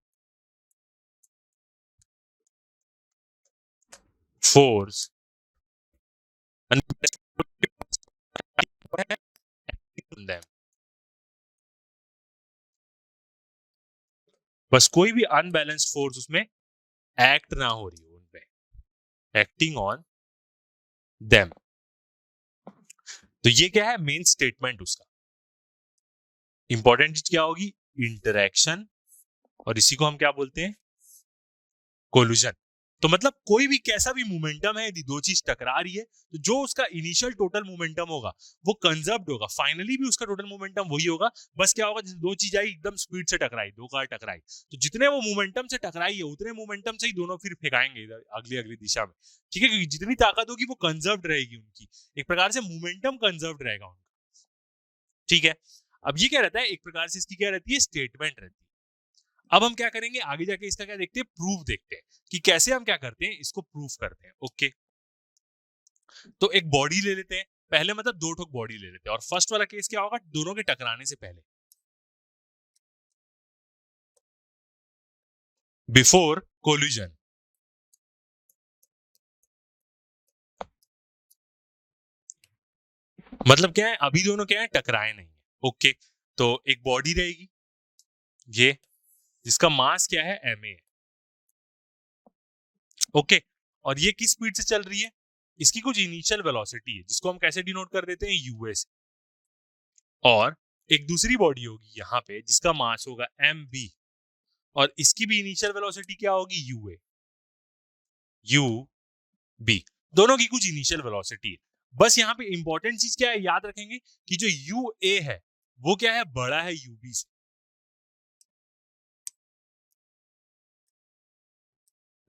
force on them, बस कोई भी अनबैलेंस्ड फोर्स उसमें एक्ट ना हो रही हो उन पे, एक्टिंग ऑन देम। तो ये क्या है मेन स्टेटमेंट उसका, इंपॉर्टेंट चीज क्या होगी, इंटरेक्शन, और इसी को हम क्या बोलते हैं, कोल्यूजन। तो मतलब कोई भी कैसा भी मोमेंटम है, यदि दो चीज टकरा रही है तो जो उसका इनिशियल टोटल मोमेंटम होगा वो कंजर्व्ड होगा, फाइनली भी उसका टोटल मोमेंटम वही होगा, बस क्या होगा, जैसे दो चीज आई एकदम स्पीड से टकराई, दो कार टकराई, तो जितने वो मोमेंटम से टकराई है उतने मोमेंटम से ही दोनों फिर फेंकाएंगे इधर अगली अगली दिशा में, ठीक है, क्योंकि जितनी ताकत होगी वो कंजर्व्ड रहेगी उनकी, एक प्रकार से मोमेंटम कंजर्व्ड रहेगा उनका, ठीक है। अब ये क्या रहता है, एक प्रकार से इसकी क्या रहती है, स्टेटमेंट रहती है। अब हम क्या करेंगे आगे जाके, इसका क्या देखते हैं, प्रूफ देखते हैं कि कैसे हम क्या करते हैं, इसको प्रूफ करते हैं। ओके, तो एक बॉडी ले लेते हैं पहले, मतलब दो ठोक बॉडी ले लेते हैं, और फर्स्ट वाला केस क्या होगा, दोनों के टकराने से पहले, बिफोर कोल्यूजन, मतलब क्या है, अभी दोनों क्या है, टकराए नहीं है। ओके, तो एक बॉडी रहेगी ये, जिसका मास क्या है, ma है। ओके, और ये किस स्पीड से चल रही है, इसकी कुछ इनिशियल वेलोसिटी है जिसको हम कैसे डिनोट कर देते हैं, यूएस। और एक दूसरी बॉडी होगी यहाँ पे जिसका मास होगा mb, और इसकी भी इनिशियल वेलोसिटी क्या होगी, यूए, यू बी, दोनों की कुछ इनिशियल वेलोसिटी है। बस यहाँ पे इंपॉर्टेंट चीज क्या है, याद रखेंगे कि जो यू ए है वो क्या है, बड़ा है यूबी से,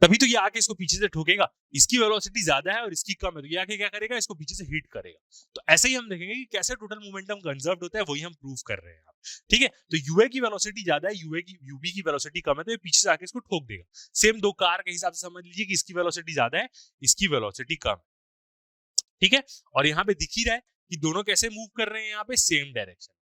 तभी तो ये आके इसको पीछे से ठोकेगा, इसकी वेलोसिटी ज्यादा है और इसकी कम है, तो ये आके क्या करेगा, इसको पीछे से हिट करेगा। तो ऐसे ही हम देखेंगे कि कैसे टोटल मोमेंटम कंजर्व होता है, वही हम प्रूव कर रहे हैं आप, ठीक है। तो यूए की वेलोसिटी ज्यादा है, यूबी की वेलोसिटी कम है, तो ये पीछे से आके इसको ठोक देगा। सेम दो कार के हिसाब से समझ लीजिए कि इसकी वेलोसिटी ज्यादा है, इसकी वेलोसिटी कम है, ठीक है। और यहाँ पे दिख ही रहा है कि दोनों कैसे मूव कर रहे हैं, यहाँ पे सेम डायरेक्शन।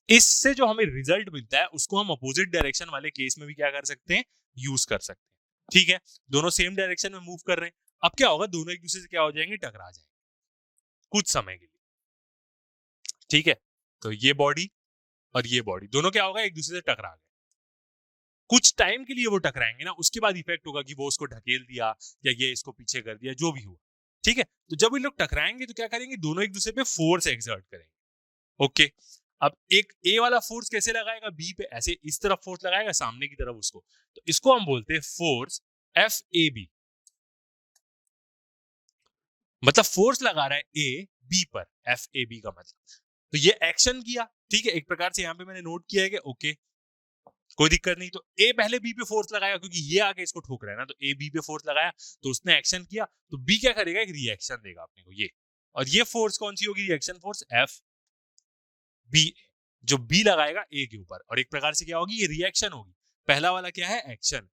इससे जो हमें रिजल्ट मिलता है उसको हम अपोजिट डायरेक्शन वाले केस में भी क्या कर सकते हैं, यूज कर सकते हैं, ठीक है। दोनों सेम डायरेक्शन में मूव कर रहे हैं, अब क्या होगा, दोनों एक दूसरे से क्या हो जाएंगे, टकरा जाएंगे कुछ समय के लिए, ठीक है। तो ये बॉडी और ये बॉडी दोनों क्या होगा, एक दूसरे से टकरा गए, कुछ टाइम के लिए वो टकराएंगे ना, उसके बाद इफेक्ट होगा कि वो उसको ढकेल दिया या ये इसको पीछे कर दिया, जो भी हुआ, ठीक है। तो जब ये लोग टकराएंगे तो क्या करेंगे, दोनों एक दूसरे पे फोर्स एक्सर्ट करेंगे। ओके, अब एक ए वाला फोर्स कैसे लगाएगा, बी पे ऐसे इस तरफ फोर्स लगाएगा, सामने की तरफ उसको, तो इसको हम बोलते हैं फोर्स एफ ए बी, मतलब फोर्स लगा रहा है ए बी पर, एफ ए बी का मतलब, तो ये एक्शन किया, ठीक है। एक प्रकार से यहाँ पे मैंने नोट किया है कि ओके कोई दिक्कत नहीं, तो ए पहले बी पे फोर्स लगाया क्योंकि ये आगे इसको ठोक रहा है ना, तो ए बी पे फोर्स लगाया, तो उसने एक्शन किया, तो बी क्या करेगा, एक रिएक्शन देगा अपने को ये, और ये फोर्स कौन सी होगी, रिएक्शन फोर्स एफ बी, जो बी लगाएगा ए के ऊपर, और एक प्रकार से क्या होगी, ये रिएक्शन होगी, पहला वाला क्या है, एक्शन,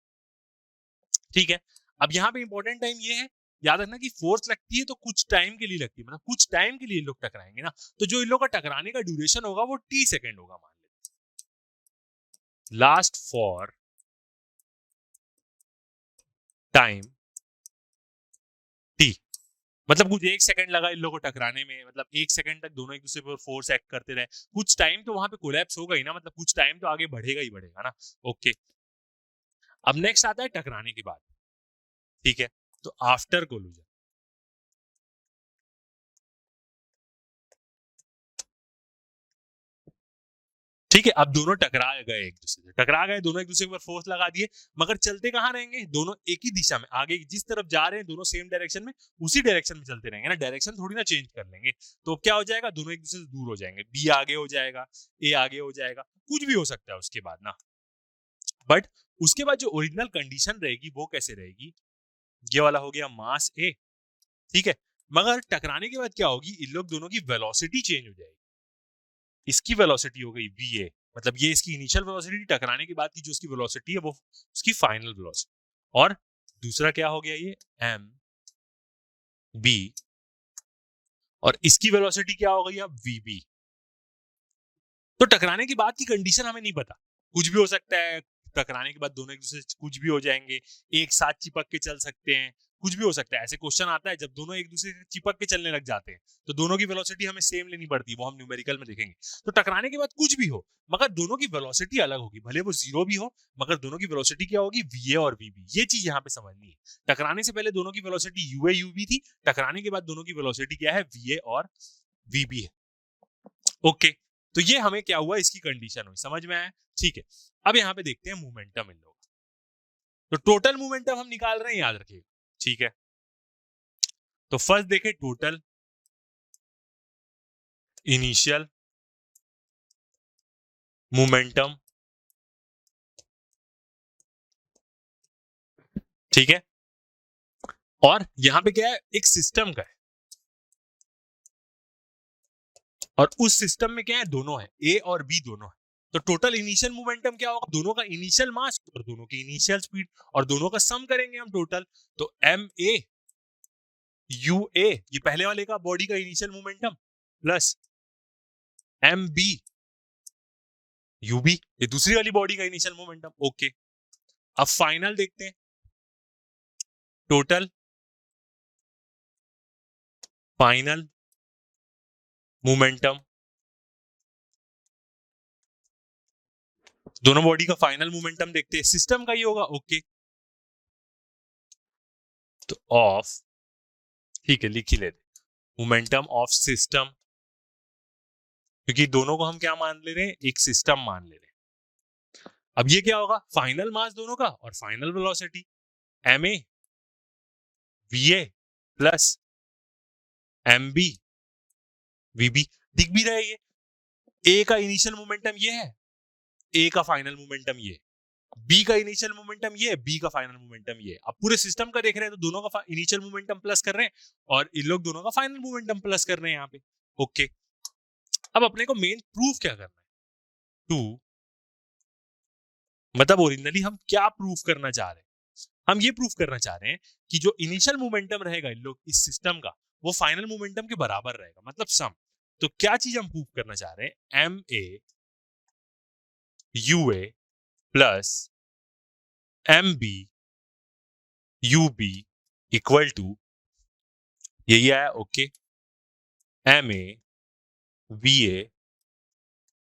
ठीक है। अब यहाँ पे इंपॉर्टेंट टाइम ये है, याद रखना कि फोर्स लगती है तो कुछ टाइम के लिए लगती है, मतलब कुछ टाइम के लिए लोग टकराएंगे ना, तो जो इन लोग का टकराने का ड्यूरेशन होगा वो टी सेकेंड होगा, मान लेते लास्ट फॉर टाइम टी, मतलब कुछ एक सेकंड लगा इन लोगों को टकराने में, मतलब एक सेकंड तक दोनों एक दूसरे पर फोर्स एक्ट करते रहे, कुछ टाइम तो वहां पे कोलैप्स होगा ही ना, मतलब कुछ टाइम तो आगे बढ़ेगा ही बढ़ेगा ना। ओके, अब नेक्स्ट आता है टकराने के बाद, ठीक है, तो आफ्टर कोलिजन, ठीक है, अब दोनों टकरा गए, एक दूसरे से टकरा गए, दोनों एक दूसरे के ऊपर फोर्स लगा दिए, मगर चलते कहाँ रहेंगे, दोनों एक ही दिशा में, आगे जिस तरफ जा रहे हैं दोनों सेम डायरेक्शन में, उसी डायरेक्शन में चलते रहेंगे ना, डायरेक्शन थोड़ी ना चेंज कर लेंगे। तो क्या हो जाएगा, दोनों एक दूसरे से दूर हो जाएंगे, बी आगे हो जाएगा, ए आगे हो जाएगा, कुछ भी हो सकता है उसके बाद ना। बट उसके बाद जो ओरिजिनल कंडीशन रहेगी वो कैसे रहेगी, ये वाला हो गया मास ए, ठीक है, मगर टकराने के बाद क्या होगी, इन लोग दोनों की वेलोसिटी चेंज हो जाएगी, इसकी वेलोसिटी हो गई वी ए, मतलब ये इसकी इनिशियल वेलोसिटी, टकराने के बाद की जो उसकी वेलोसिटी है वो उसकी फाइनल वेलोसिटी, और दूसरा क्या हो गया ये एम बी, और इसकी वेलोसिटी क्या हो गई अब वी बी। तो टकराने के बाद की कंडीशन हमें नहीं पता, कुछ भी हो सकता है, टकराने के बाद दोनों एक दूसरे से कुछ भी हो जाएंगे, एक साथ चिपक के चल सकते हैं, कुछ भी हो सकता है। ऐसे क्वेश्चन आता है जब दोनों एक दूसरे से चिपक के चलने लग जाते हैं तो दोनों की वेलोसिटी हमें सेम लेनी पड़ती है, वो हम न्यूमेरिकल में देखेंगे। तो टकराने के बाद कुछ भी हो मगर दोनों की वेलोसिटी अलग होगी, भले वो जीरो भी हो मगर दोनों की वेलोसिटी क्या होगी, वी ए और वी बी। ये चीज यहाँ पे समझनी है, टकराने से पहले दोनों की velocity you A U B थी, टकराने के बाद दोनों की वेलोसिटी क्या है, वी ए और वी बी है। ओके, तो ये हमें क्या हुआ, इसकी कंडीशन हुई, समझ में आया, ठीक है। अब यहाँ पे देखते हैं मोमेंटम इन लोग, तो टोटल मोमेंटम हम निकाल रहे हैं, याद रखिएगा, ठीक है। तो फर्स्ट देखें टोटल इनिशियल मोमेंटम, ठीक है, और यहां पे क्या है, एक सिस्टम का है, और उस सिस्टम में क्या है, दोनों है, ए और बी दोनों है। तो टोटल इनिशियल मोमेंटम क्या होगा, दोनों का इनिशियल मास और दोनों की इनिशियल स्पीड, और दोनों का सम करेंगे हम टोटल, तो एम ए यू ए, ये पहले वाले का बॉडी का initial momentum, plus M B you B, ये दूसरी वाली बॉडी का इनिशियल मोमेंटम। ओके, अब फाइनल देखते हैं, टोटल फाइनल मोमेंटम, दोनों बॉडी का फाइनल मोमेंटम देखते हैं, सिस्टम का ही होगा। ओके, तो ऑफ, ठीक है, लिख ही लेते, मोमेंटम ऑफ सिस्टम, क्योंकि दोनों को हम क्या मान ले रहे हैं, एक सिस्टम मान ले रहे हैं। अब ये क्या होगा, फाइनल मास दोनों का और final velocity, M A V A plus M B we B. दिख भी रहा है ये, ए का इनिशियल मोमेंटम ये है, ए का फाइनल मोमेंटम ये, बी का इनिशियल मोमेंटम ये, बी का फाइनल मोमेंटम ये। अब पूरे सिस्टम का देख रहे हैं तो दोनों का इनिशियल मोमेंटम प्लस कर रहे हैं और इन लोग दोनों का फाइनल मोमेंटम प्लस कर रहे हैं यहाँ पे। ओके, अब अपने को मेन प्रूफ क्या करना है, टू, मतलब ओरिजिनली हम क्या प्रूफ करना चाह रहे हैं, हम ये प्रूफ करना चाह रहे हैं कि जो इनिशियल मोमेंटम रहेगा इन लोग इस सिस्टम का, वो फाइनल मोमेंटम के बराबर रहेगा, मतलब सम। तो क्या चीज हम प्रूफ करना चाह रहे हैं, m A you a plus M B you B equal to, यही आया। Okay, m A V A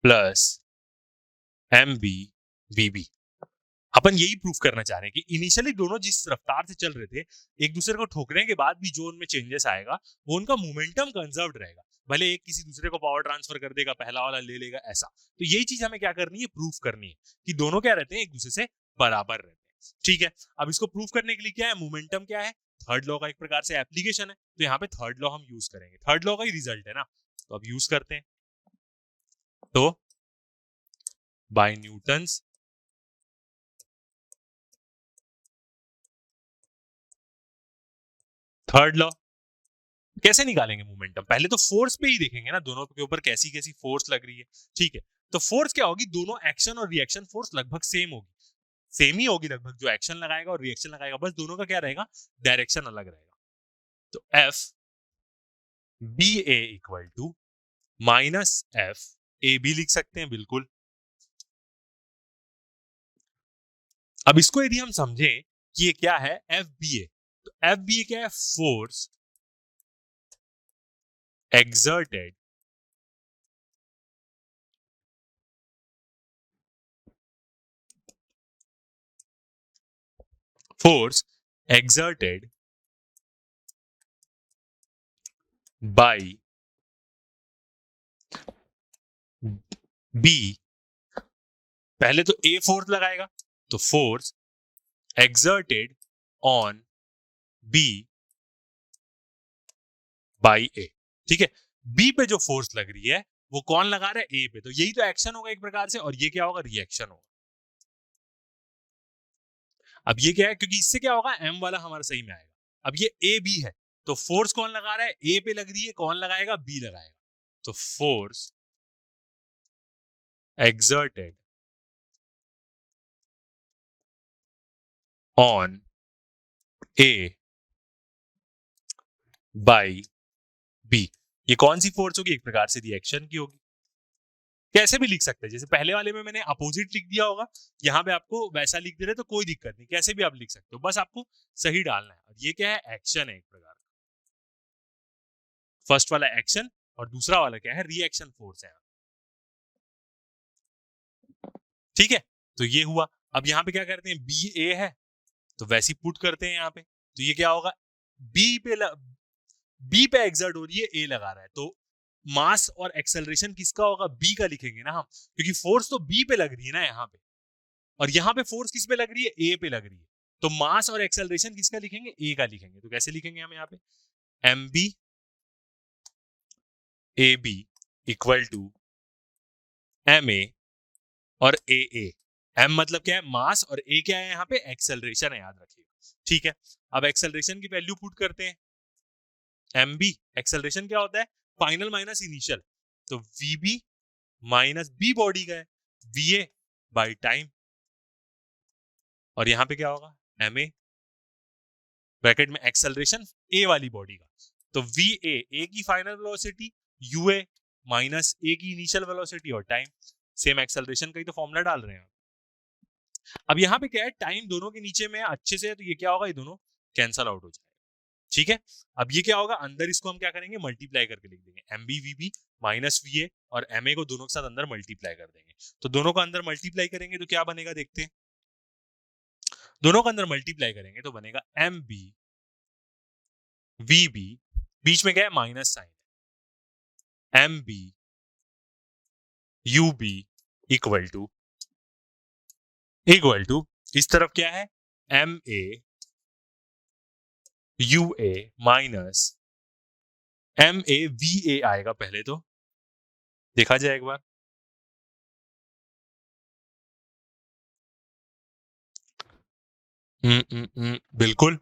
plus M B we b. अपन यही प्रूफ करना चाह रहे हैं कि इनिशियली दोनों जिस रफ्तार से चल रहे थे, एक दूसरे को ठोकने के बाद भी जो उनमें चेंजेस आएगा वो उनका मोमेंटम कंजर्व्ड रहेगा, भले एक किसी दूसरे को पावर ट्रांसफर कर देगा, पहला वाला ले लेगा, ऐसा। तो यही चीज हमें क्या करनी है, प्रूफ करनी है कि दोनों क्या रहते हैं, एक दूसरे से बराबर रहते हैं। ठीक है, अब इसको प्रूफ करने के लिए क्या है, मोमेंटम क्या है, थर्ड लॉ का एक प्रकार से एप्लीकेशन है, तो यहाँ पे थर्ड लॉ हम यूज करेंगे, थर्ड लॉ का ही रिजल्ट है ना, तो अब यूज करते हैं। तो बाय न्यूटन्स थर्ड लॉ, कैसे निकालेंगे मोमेंटम, पहले तो फोर्स पे ही देखेंगे ना, दोनों के ऊपर कैसी कैसी फोर्स लग रही है। ठीक है, तो फोर्स क्या होगी, दोनों एक्शन और रिएक्शन फोर्स लगभग सेम होगी, सेम ही होगी लगभग, जो एक्शन लगाएगा और रिएक्शन लगाएगा, बस दोनों का क्या रहेगा, डायरेक्शन अलग रहेगा। तो F B A equal to minus F A B लिख सकते हैं, बिल्कुल। अब इसको यदि हम समझें कि ये क्या है, एफ बी ए, तो एफ बी ए क्या है, force exerted force exerted by B पहले तो ए फोर्स लगाएगा, तो force exerted on B by A, ठीक है। बी पे जो फोर्स लग रही है वो कौन लगा रहा है, ए पे, तो यही तो एक्शन होगा एक प्रकार से, और ये क्या होगा, रिएक्शन होगा। अब ये क्या है, क्योंकि इससे क्या होगा, एम वाला हमारा सही में आएगा। अब ये ए बी है, तो फोर्स कौन लगा रहा है, ए पे लग रही है, कौन लगाएगा, बी लगाएगा। तो force exerted on A by B, ये कौन सी फोर्स होगी, एक प्रकार से रिएक्शन की होगी। कैसे भी लिख सकते हैं, जैसे पहले वाले में मैंने अपोजिट लिख दिया होगा, यहाँ पे आपको वैसा लिख दे रहे तो कोई दिक्कत नहीं, कैसे भी आप लिख सकते हो, बस आपको सही डालना है। और ये क्या है, एक्शन है एक प्रकार का। फर्स्ट वाला एक्शन और दूसरा वाला क्या है, रिएक्शन फोर्स है, ठीक है। तो ये हुआ। अब यहाँ पे क्या करते हैं, बी ए है तो वैसे ही पुट करते हैं यहाँ पे, तो ये क्या होगा, बी पे बी पे एक्सर्ट हो रही है, ए लगा रहा है, तो मास और एक्सेलरेशन किसका होगा, बी का लिखेंगे ना हम, क्योंकि फोर्स तो बी पे लग रही है ना यहाँ पे, और यहाँ पे फोर्स किस पे लग रही है, ए पे लग रही है, तो मास और एक्सेलरेशन किसका लिखेंगे, ए का लिखेंगे। तो कैसे लिखेंगे हम यहाँ पे, M B A B equal to M A और ए ए। एम मतलब क्या है, मास, और ए क्या है यहाँ पे, एक्सेलरेशन है, याद रखिएगा, ठीक है। अब एक्सेलरेशन की वैल्यू पुट करते हैं, एम बी एक्सेलरेशन क्या होता है, फाइनल माइनस इनिशियल, तो V B minus B body का है, वी ए बाई टाइम, और यहां पे क्या होगा, एम ए ब्रैकेट में एक्सेलरेशन ए वाली बॉडी का, तो वी ए की final velocity, U A minus a की इनिशियल वेलोसिटी और टाइम, सेम एक्सेलरेशन का ही तो फॉर्मूला डाल रहे हैं। अब यहाँ पे क्या है, टाइम दोनों के नीचे में अच्छे से है, तो ये क्या होगा, ये दोनों कैंसल आउट हो जाएगा, ठीक है। अब ये क्या होगा, अंदर इसको हम क्या करेंगे, मल्टीप्लाई करके लिख देंगे, M B we B minus V A, और एम ए को दोनों के साथ अंदर मल्टीप्लाई कर देंगे, तो दोनों को अंदर मल्टीप्लाई करेंगे तो क्या बनेगा, देखते हैं। दोनों को अंदर मल्टीप्लाई करेंगे तो बनेगा एम बी वी बी, बीच में क्या है, minus sign, M B you B equal to इस तरफ क्या है, M A U A minus M A V A आएगा, पहले तो देखा जाए एक बार, बिल्कुल।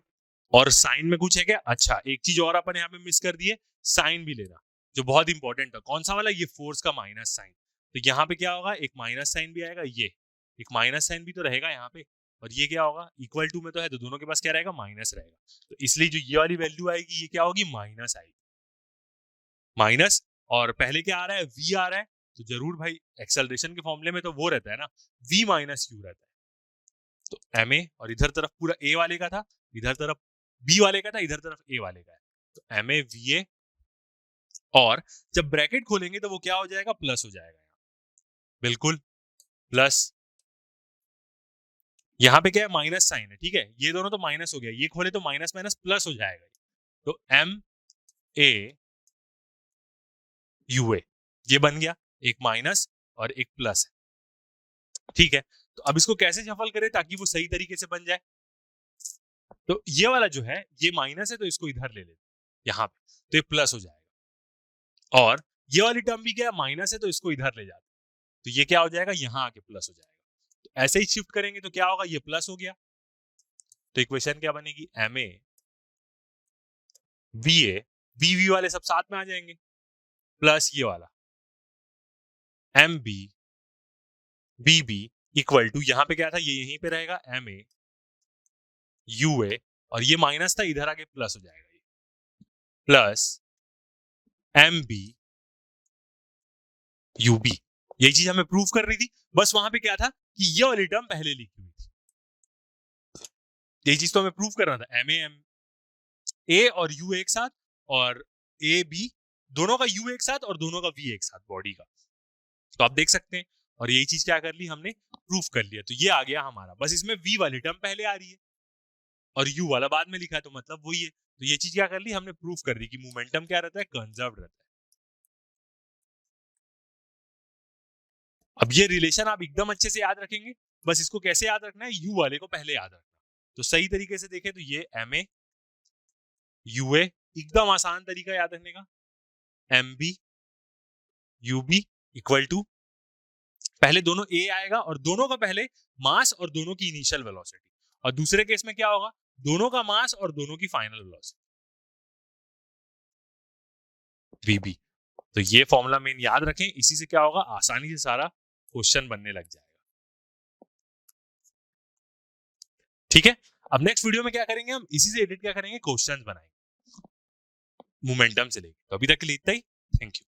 और साइन में कुछ है क्या, अच्छा एक चीज और अपन यहाँ पे मिस कर दिए, साइन भी लेना, जो बहुत इंपॉर्टेंट है, कौन सा वाला, ये फोर्स का माइनस साइन, तो यहाँ पे क्या होगा, एक माइनस साइन भी आएगा, ये एक माइनस साइन भी तो रहेगा यहाँ पे, और ये क्या होगा, इक्वल टू में तो है, तो दोनों के पास क्या रहेगा, माइनस रहेगा, तो इसलिए जो ये वाली वैल्यू आएगी, ये क्या होगी, माइनस आएगी, माइनस। और पहले क्या आ रहा है, वी आ रहा है, तो जरूर भाई एक्सेलरेशन के फॉर्मूले में तो वो रहता है ना, वी माइनस यू रहता है, तो एम ए, और इधर तरफ पूरा ए वाले का था, इधर तरफ बी वाले का था, इधर तरफ ए वाले का है, तो एम ए वी ए, और जब ब्रैकेट खोलेंगे तो वो क्या हो जाएगा, प्लस हो जाएगा, बिल्कुल प्लस। यहाँ पे क्या है, माइनस साइन है, ठीक है, ये दोनों तो माइनस हो गया, ये खोले तो माइनस माइनस प्लस हो जाएगा, तो एम ए यू ए, ये बन गया, एक माइनस और एक प्लस है, ठीक है। तो अब इसको कैसे शफल करें ताकि वो सही तरीके से बन जाए, तो ये वाला जो है, ये माइनस है, तो इसको इधर ले लेते यहाँ पे, तो ये प्लस हो जाएगा, और ये वाली टर्म भी क्या है, माइनस है, तो इसको इधर ले जाते, तो ये क्या हो जाएगा, यहाँ आके प्लस हो जाएगा, तो ऐसे ही शिफ्ट करेंगे तो क्या होगा, ये प्लस हो गया, तो इक्वेशन क्या बनेगी, M A V A, V V वाले सब साथ में आ जाएंगे, प्लस ये वाला M B B B equal to, यहाँ पे क्या था, ये यहीं पे रहेगा, एम ए यू ए, और ये माइनस था, इधर आके प्लस हो जाएगा, ये plus M B you B, यही चीज हमें प्रूव कर रही थी, बस वहां पे क्या था कि ये वाली टर्म पहले लिखी हुई थी, यही चीज तो हमें प्रूव करना था, एम ए और यू एक साथ, और ए बी दोनों का यू एक साथ और दोनों का वी एक साथ बॉडी का, तो आप देख सकते हैं, और यही चीज क्या कर ली हमने, प्रूफ कर लिया, तो ये आ गया हमारा, बस इसमें वी वाली टर्म पहले आ रही है और यू वाला बाद में लिखा है, तो मतलब वही है, तो ये चीज क्या कर ली हमने, प्रूफ कर दी कि मोमेंटम क्या रहता है, कंजर्व रहता है। अब ये रिलेशन आप एकदम अच्छे से याद रखेंगे, बस इसको कैसे याद रखना है, यू वाले को पहले याद रखना। तो सही तरीके से देखें तो ये एम ए यू ए, एकदम आसान तरीका याद रखने का, M B you B equal to, पहले दोनों ए आएगा और दोनों का पहले मास और दोनों की इनिशियल वेलोसिटी, और दूसरे केस में क्या होगा, दोनों का मास और दोनों की फाइनल वेलोसिटी वीबी। तो ये फॉर्मूला मेन याद रखें, इसी से क्या होगा, आसानी से सारा क्वेश्चन बनने लग जाएगा। ठीक है, अब नेक्स्ट वीडियो में क्या करेंगे, हम इसी से एडिट क्या करेंगे, क्वेश्चंस बनाएंगे मोमेंटम से लेके। तो अभी तक के लिए इतना ही, थैंक यू।